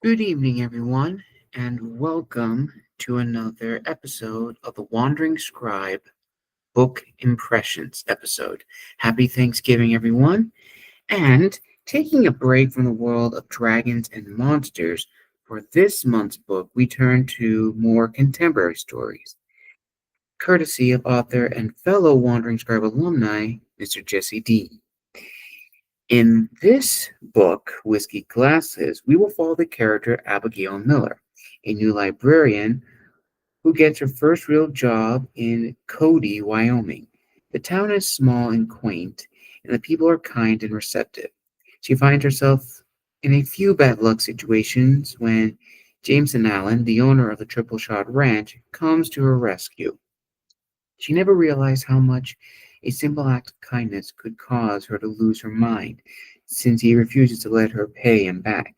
Good evening, everyone, and welcome to another episode of the Wandering Scribe Book Impressions episode. Happy Thanksgiving, everyone, and taking a break from the world of dragons and monsters. For this month's book, we turn to more contemporary stories, courtesy of author and fellow Wandering Scribe alumni, Mr. Jesse D. In this book, Whisky Glasses, we will follow the character Abigail Miller, a new librarian who gets her first real job in Cody, Wyoming. The town is small and quaint, and the people are kind and receptive. She finds herself in a few bad luck situations when Jameson Allen, the owner of the Triple Shot Ranch, comes to her rescue. She never realized how much a simple act of kindness could cause her to lose her mind, since he refuses to let her pay him back.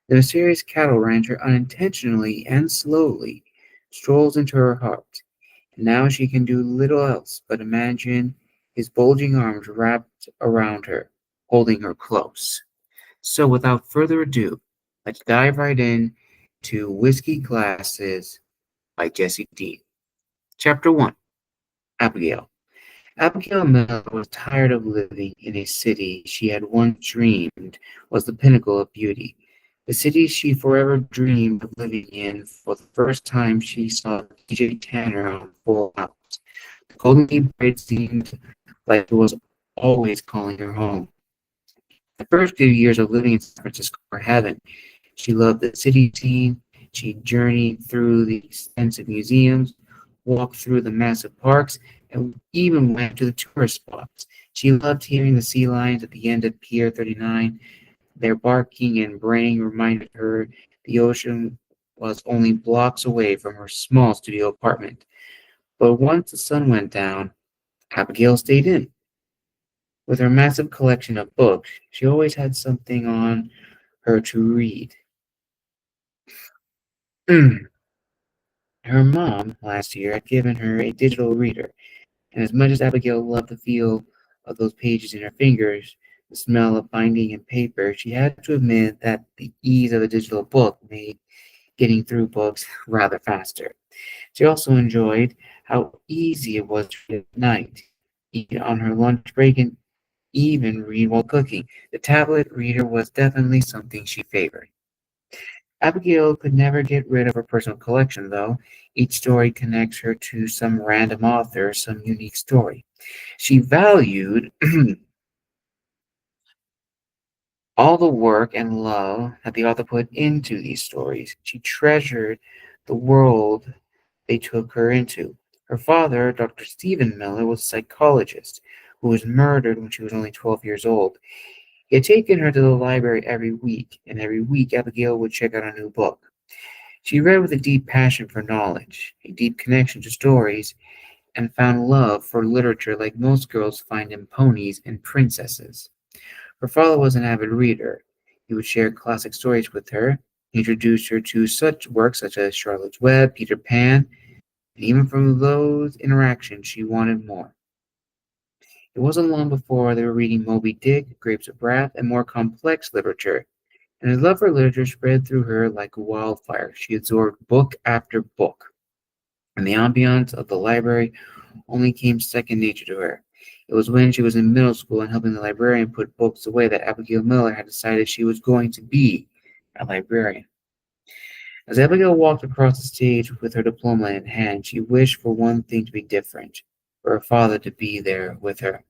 The mysterious cattle rancher unintentionally and slowly strolls into her heart, and now she can do little else but imagine his bulging arms wrapped around her, holding her close. So, without further ado, let's dive right in to Whiskey Glasses by Jesse D. Chapter 1. Abigail. Abigail Miller was tired of living in a city she had once dreamed was the pinnacle of beauty. The city she forever dreamed of living in. For the first time she saw DJ Tanner on Full House. The Golden Gate Bridge seemed like it was always calling her home. The first few years of living in San Francisco were heaven. She loved the city scene. She journeyed through the extensive museums, walked through the massive parks, and even went to the tourist spots. She loved hearing the sea lions at the end of Pier 39. Their barking and braying reminded her the ocean was only blocks away from her small studio apartment. But once the sun went down, Abigail stayed in. With her massive collection of books, she always had something on her to read. Her mom, last year, had given her a digital reader, and as much as Abigail loved the feel of those pages in her fingers, the smell of binding and paper, she had to admit that the ease of a digital book made getting through books rather faster. She also enjoyed how easy it was to read at night, eat on her lunch break, and even read while cooking. The tablet reader was definitely something she favored. Abigail could never get rid of her personal collection, though. Each story connects her to some random author, some unique story. She valued all the work and love that the author put into these stories. She treasured the world they took her into. Her father, Dr. Stephen Miller, was a psychologist who was murdered when she was only 12 years old. He had taken her to the library every week, and every week Abigail would check out a new book. She read with a deep passion for knowledge, a deep connection to stories, and found love for literature like most girls find in ponies and princesses. Her father was an avid reader. He would share classic stories with her. He introduced her to such works such as Charlotte's Web, Peter Pan, and even from those interactions she wanted more. It wasn't long before they were reading Moby Dick, Grapes of Wrath, and more complex literature, and his love for literature spread through her like wildfire. She absorbed book after book, and the ambiance of the library only came second nature to her. It was when she was in middle school and helping the librarian put books away that Abigail Miller had decided she was going to be a librarian. As Abigail walked across the stage with her diploma in hand, she wished for one thing to be different, for her father to be there with her.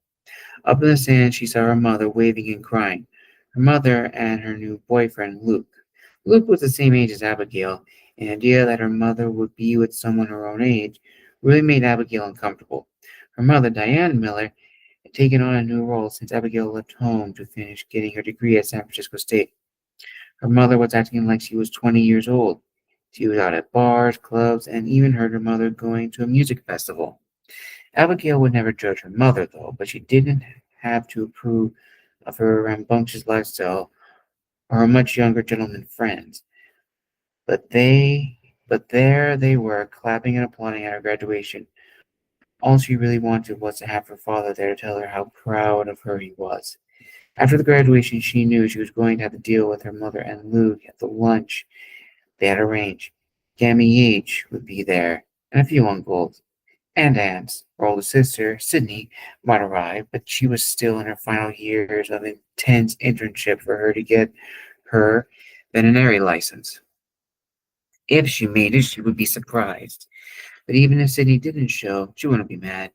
Up in the sand, she saw her mother waving and crying. Her mother and her new boyfriend, Luke. Luke was the same age as Abigail, and the idea that her mother would be with someone her own age really made Abigail uncomfortable. Her mother, Diane Miller, had taken on a new role since Abigail left home to finish getting her degree at San Francisco State. Her mother was acting like she was 20 years old. She was out at bars, clubs, and even heard her mother going to a music festival. Abigail would never judge her mother, though, but she didn't have to approve of her rambunctious lifestyle or her much younger gentleman friends. But they, but there they were, clapping and applauding at her graduation. All she really wanted was to have her father there to tell her how proud of her he was. After the graduation, she knew she was going to have to deal with her mother and Luke at the lunch They had arranged. Gammy H would be there, and a few uncles and aunts. Her older sister, Sydney, might arrive, but she was still in her final years of intense internship for her to get her veterinary license. If she made it, she would be surprised. But even if Sydney didn't show, she wouldn't be mad.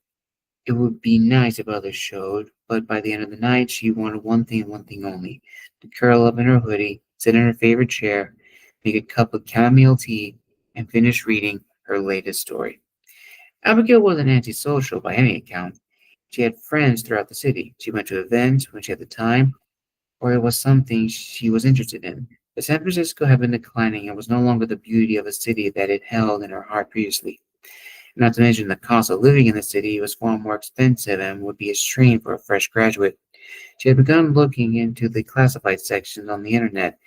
It would be nice if others showed, but by the end of the night, she wanted one thing and one thing only: to curl up in her hoodie, sit in her favorite chair, make a cup of chamomile tea, and finish reading her latest story. Abigail wasn't antisocial by any account. She had friends throughout the city. She went to events when she had the time, or it was something she was interested in. But San Francisco had been declining and was no longer the beauty of a city that it held in her heart previously. Not to mention the cost of living in the city was far more expensive and would be a strain for a fresh graduate. She had begun looking into the classified sections on the internet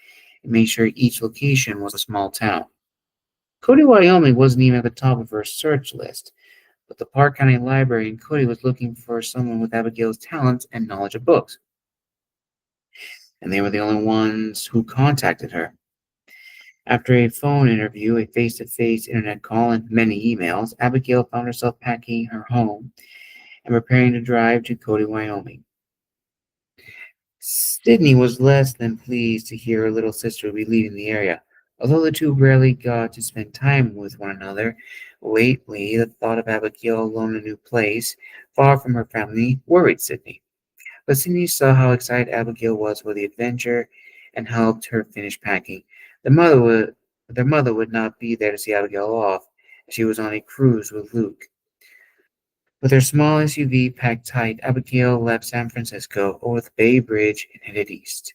and made sure each location was a small town. Cody, Wyoming wasn't even at the top of her search list, but the Park County Library in Cody was looking for someone with Abigail's talents and knowledge of books, and they were the only ones who contacted her. After a phone interview, a face to face internet call, and many emails, Abigail found herself packing her home and preparing to drive to Cody, Wyoming. Sydney was less than pleased to hear her little sister would be leaving the area. Although the two rarely got to spend time with one another, lately the thought of Abigail alone in a new place, far from her family, worried Sydney. But Sydney saw how excited Abigail was for the adventure and helped her finish packing. The mother would, their mother would not be there to see Abigail off. She was on a cruise with Luke. With her small SUV packed tight, Abigail left San Francisco over the Bay Bridge and headed east.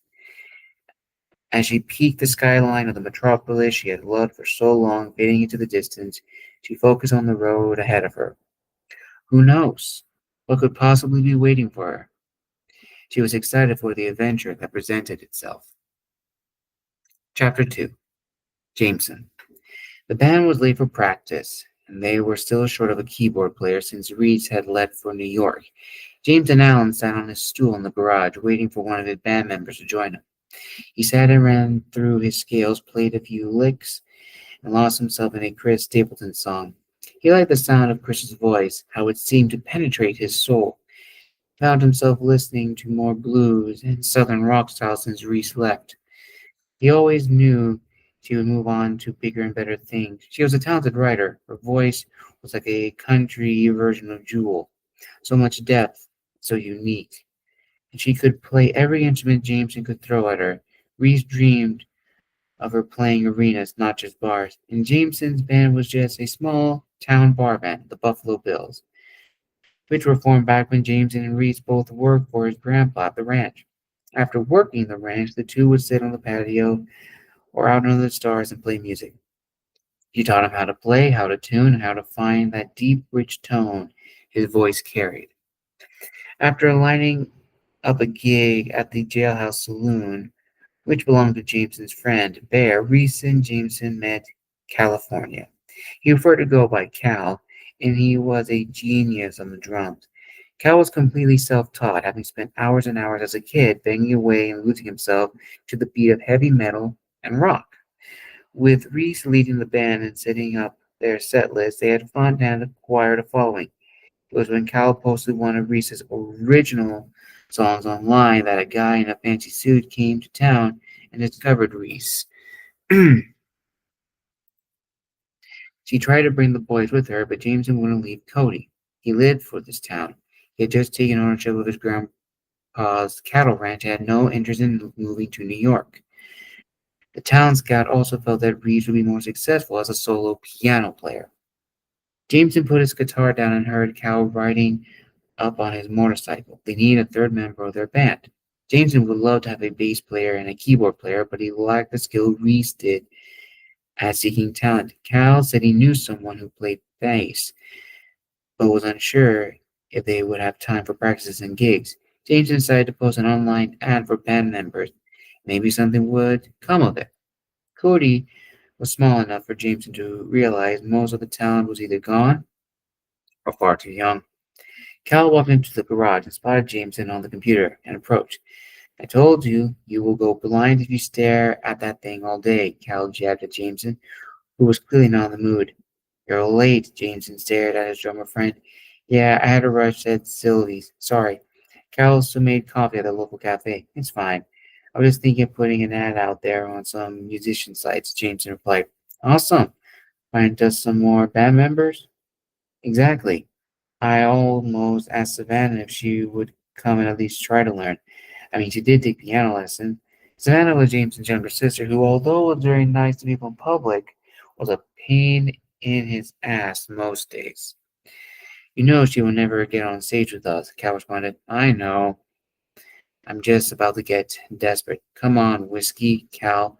As she peeked the skyline of the metropolis she had loved for so long fading into the distance, she focused on the road ahead of her. Who knows what could possibly be waiting for her? She was excited for the adventure that presented itself. Chapter 2. Jameson. The band was late for practice, and they were still short of a keyboard player since Reese had left for New York. Jameson Allen sat on his stool in the garage, waiting for one of his band members to join him. He sat and ran through his scales, played a few licks, and lost himself in a Chris Stapleton song. He liked the sound of Chris's voice, how it seemed to penetrate his soul. He found himself listening to more blues and southern rock styles since Reese left. He always knew she would move on to bigger and better things. She was a talented writer. Her voice was like a country version of Jewel. So much depth, so unique. And she could play every instrument Jameson could throw at her. Reese dreamed of her playing arenas, not just bars. And Jameson's band was just a small town bar band, the Buffalo Bills, which were formed back when Jameson and Reese both worked for his grandpa at the ranch. After working the ranch, the two would sit on the patio or out under the stars and play music. He taught him how to play, how to tune, and how to find that deep, rich tone his voice carried. After lining up a gig at the Jailhouse Saloon, which belonged to Jameson's friend Bear, Reese and Jameson met California. He preferred to go by Cal, and he was a genius on the drums. Cal was completely self-taught, having spent hours and hours as a kid banging away and losing himself to the beat of heavy metal and rock. With Reese leading the band and setting up their set list, they had fun and acquired a following. It was when Cal posted one of Reese's original songs online that a guy in a fancy suit came to town and discovered Reese. She tried to bring the boys with her, but Jameson wouldn't leave Cody. He lived for this town. He had just taken ownership of his grandpa's cattle ranch and had no interest in moving to New York. The town scout also felt that Reese would be more successful as a solo piano player. Jameson put his guitar down and heard Cal riding up on his motorcycle. They needed a third member of their band. Jameson would love to have a bass player and a keyboard player, but he lacked the skill Reese did at seeking talent. Cal said he knew someone who played bass, but was unsure if they would have time for practices and gigs. Jameson decided to post an online ad for band members. Maybe something would come of it. Cody was small enough for Jameson to realize most of the talent was either gone or far too young. Cal walked into the garage and spotted Jameson on the computer and approached. I told you, you will go blind if you stare at that thing all day, Cal jabbed at Jameson, who was clearly not in the mood. You're late, Jameson stared at his drummer friend. Yeah, I had a rush at Sylvie's. Sorry. Cal also made coffee at the local cafe. It's fine. I was just thinking of putting an ad out there on some musician sites, Jameson replied. Awesome. Find us some more band members? Exactly. I almost asked Savannah if she would come and at least try to learn. I mean, she did take piano lesson. Savannah was Jameson's younger sister, who, although was very nice to people in public, was a pain in his ass most days. You know she will never get on stage with us, Cal responded. I know. I'm just about to get desperate. Come on, Whiskey. Cal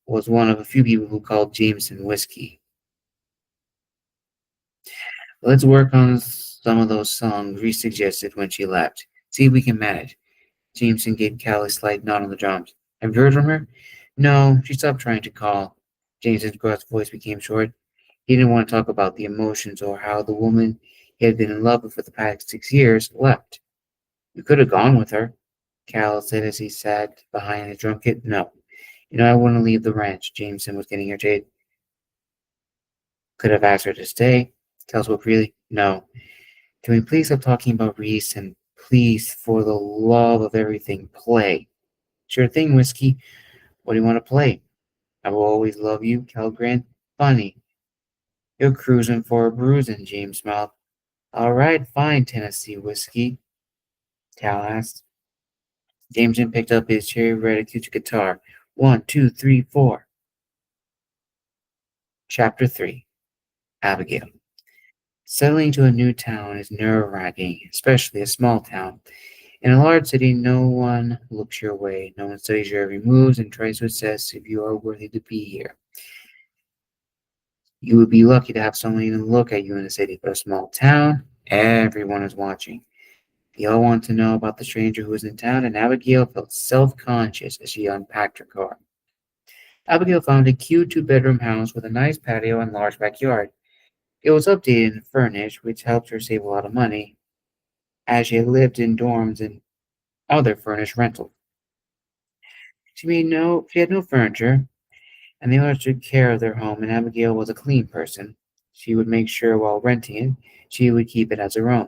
was one of a few people who called Jameson Whiskey. Let's work on some of those songs Reese suggested when she left. See if we can manage. Jameson gave Cal a slight nod on the drums. Have you heard from her? No, she stopped trying to call. Jameson's gruff voice became short. He didn't want to talk about the emotions or how the woman he had been in love with for the past 6 years left. You could have gone with her, Cal said as he sat behind the drum kit. No. You know, I wouldn't leave the ranch. Jameson was getting irritated. Could have asked her to stay. Cal spoke freely. No. Can we please stop talking about Reese and please, for the love of everything, play? Sure thing, Whiskey. What do you want to play? I will always love you, Cal grinned. Funny. You're cruising for a bruising, James smiled. All right, fine, Tennessee Whiskey, Cal asked. Jameson picked up his cherry red acoustic guitar. 1, 2, 3, 4. Chapter 3. Abigail. Settling to a new town is nerve-wracking, especially a small town. In a large city, no one looks your way. No one studies your every move and tries to assess if you are worthy to be here. You would be lucky to have someone even look at you in a city, but a small town, everyone is watching. They all want to know about the stranger who was in town, and Abigail felt self-conscious as she unpacked her car. Abigail found a cute two-bedroom house with a nice patio and large backyard. It was updated and furnished, which helped her save a lot of money, as she had lived in dorms and other furnished rentals. She had no furniture, and the others took care of their home, and Abigail was a clean person. She would make sure while renting it, she would keep it as her own.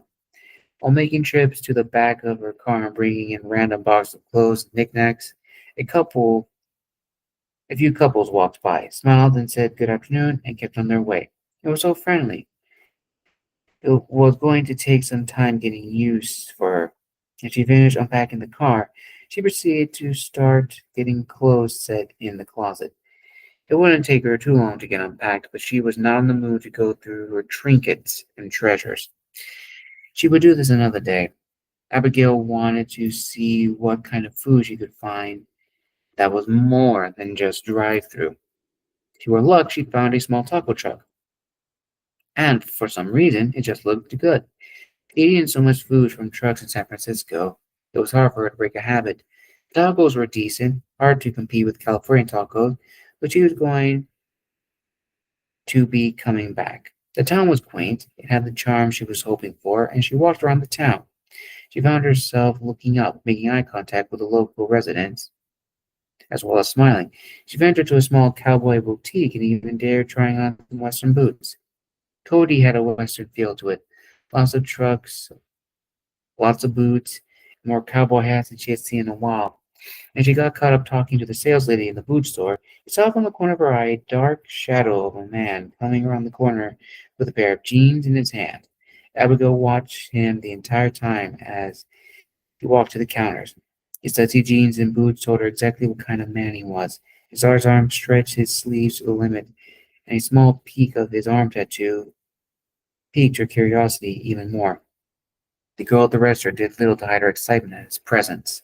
While making trips to the back of her car and bringing in random boxes of clothes and knickknacks, a couple, a few couples walked by, smiled and said good afternoon, and kept on their way. It was so friendly. It was going to take some time getting used for her. As she finished unpacking the car, she proceeded to start getting clothes set in the closet. It wouldn't take her too long to get unpacked, but she was not in the mood to go through her trinkets and treasures. She would do this another day. Abigail wanted to see what kind of food she could find that was more than just drive-through. To her luck, she found a small taco truck, and for some reason, it just looked good. Eating so much food from trucks in San Francisco, it was hard for her to break a habit. Tacos were decent, hard to compete with California tacos, but she was going to be coming back. The town was quaint, it had the charm she was hoping for, and she walked around the town. She found herself looking up, making eye contact with the local residents, as well as smiling. She ventured to a small cowboy boutique and even dared trying on some western boots. Cody had a western feel to it. Lots of trucks, lots of boots, more cowboy hats than she had seen in a while. And she got caught up talking to the sales lady in the boot store. She saw from the corner of her eye a dark shadow of a man coming around the corner with a pair of jeans in his hand. Abigail watched him the entire time as he walked to the counters. His dusty jeans and boots told her exactly what kind of man he was. His large arms stretched his sleeves to the limit, and a small peak of his arm tattoo piqued her curiosity even more. The girl at the register did little to hide her excitement at his presence.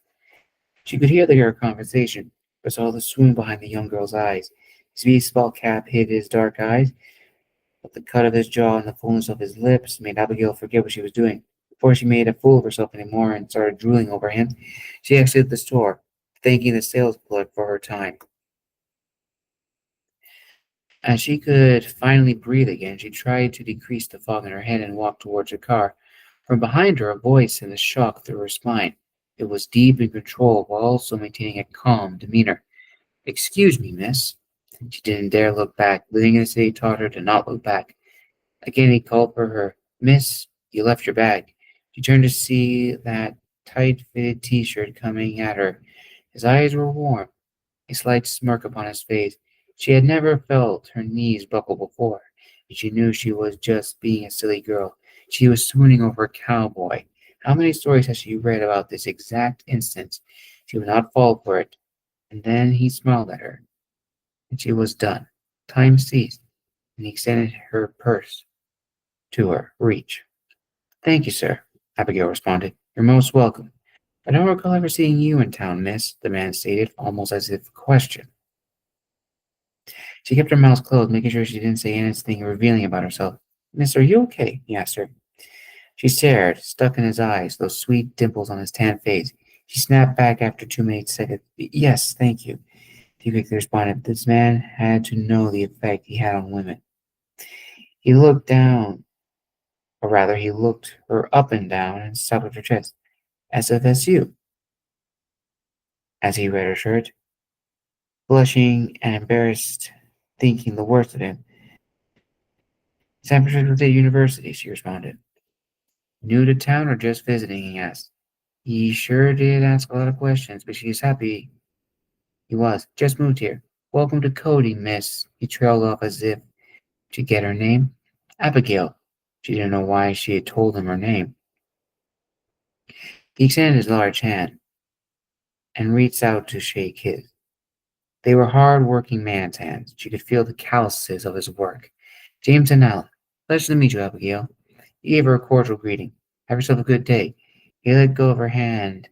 She could hear their conversation, but saw the swoon behind the young girl's eyes. His baseball cap hid his dark eyes, but the cut of his jaw and the fullness of his lips made Abigail forget what she was doing. Before she made a fool of herself any more and started drooling over him, she exited the store, thanking the sales clerk for her time. As she could finally breathe again, she tried to decrease the fog in her head and walked towards her car. From behind her, a voice sent a shock through her spine. It was deep and controlled while also maintaining a calm demeanor. "Excuse me, miss." She didn't dare look back. Living in the city taught her to not look back. Again he called for her. "Miss, you left your bag." She turned to see that tight-fitted T-shirt coming at her. His eyes were warm, a slight smirk upon his face. She had never felt her knees buckle before, and she knew she was just being a silly girl. She was swooning over a cowboy. How many stories had she read about this exact instance? She would not fall for it. And then he smiled at her, and she was done. Time ceased, and he extended her purse to her reach. "Thank you, sir," Abigail responded. "You're most welcome. I don't recall ever seeing you in town, miss," the man stated, almost as if a question. She kept her mouth closed, making sure she didn't say anything revealing about herself. "Miss, are you okay?" he asked her. She stared, stuck in his eyes, those sweet dimples on his tanned face. She snapped back after 2 minutes. "Yes, thank you," he quickly responded. This man had to know the effect he had on women. He looked down, or rather, he looked her up and down and stopped at her chest. "SFSU," as he read her shirt, blushing and embarrassed, thinking the worst of him. "San Francisco State University," she responded. "New to town or just visiting?" he asked. He sure did ask a lot of questions, but she was happy he was. "Just moved here. Welcome to Cody, miss." He trailed off as if to get her name. "Abigail." She didn't know why she had told him her name. He extended his large hand and reached out to shake his. They were hard-working man's hands. She could feel the calluses of his work. "Jameson Allen. Pleasure to meet you, Abigail." He gave her a cordial greeting. "Have yourself a good day." He let go of her hand,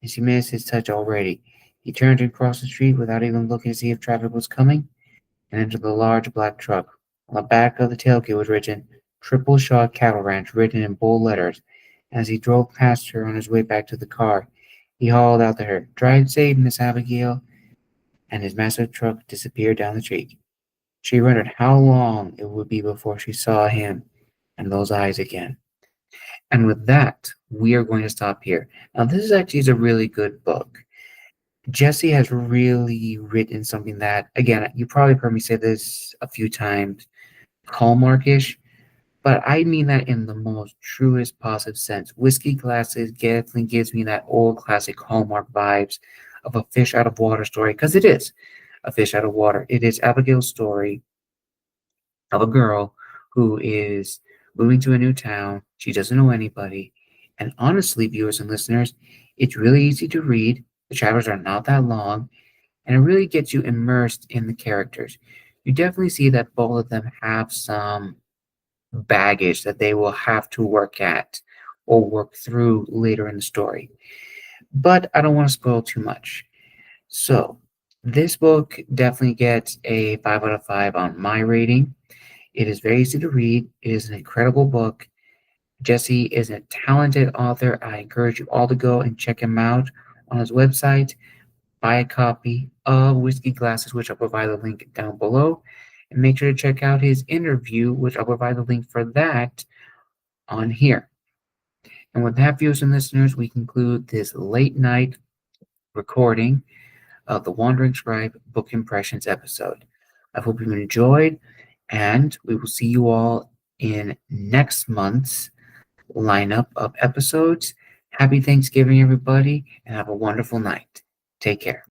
and she missed his touch already. He turned and crossed the street without even looking to see if traffic was coming, and entered the large black truck. On the back of the tailgate was written, "Triple Shot Cattle Ranch," written in bold letters. As he drove past her on his way back to the car, he hauled out to her, "Drive safe, Miss Abigail," and his massive truck disappeared down the street. She wondered how long it would be before she saw him and those eyes again. And with that, we are going to stop here. Now, this is actually a really good book. Jesse has really written something that, again, you probably heard me say this a few times, Hallmarkish, but I mean that in the most truest positive sense. Whisky Glasses definitely gives me that old classic Hallmark vibes of a fish out of water story, because it is a fish out of water. It is Abigail's story of a girl who is moving to a new town. She doesn't know anybody. And honestly, viewers and listeners, it's really easy to read. The chapters are not that long, and it really gets you immersed in the characters. You definitely see that both of them have some baggage that they will have to work at or work through later in the story. But I don't want to spoil too much. So, this book definitely gets a 5 out of 5 on my rating. It is very easy to read. It is an incredible book. Jesse is a talented author. I encourage you all to go and check him out on his website. Buy a copy of Whisky Glasses, which I'll provide the link down below. And make sure to check out his interview, which I'll provide the link for that on here. And with that, viewers and listeners, we conclude this late night recording of the Wandering Scribe Book Impressions episode. I hope you enjoyed, and we will see you all in next month's lineup of episodes. Happy Thanksgiving, everybody, and have a wonderful night. Take care.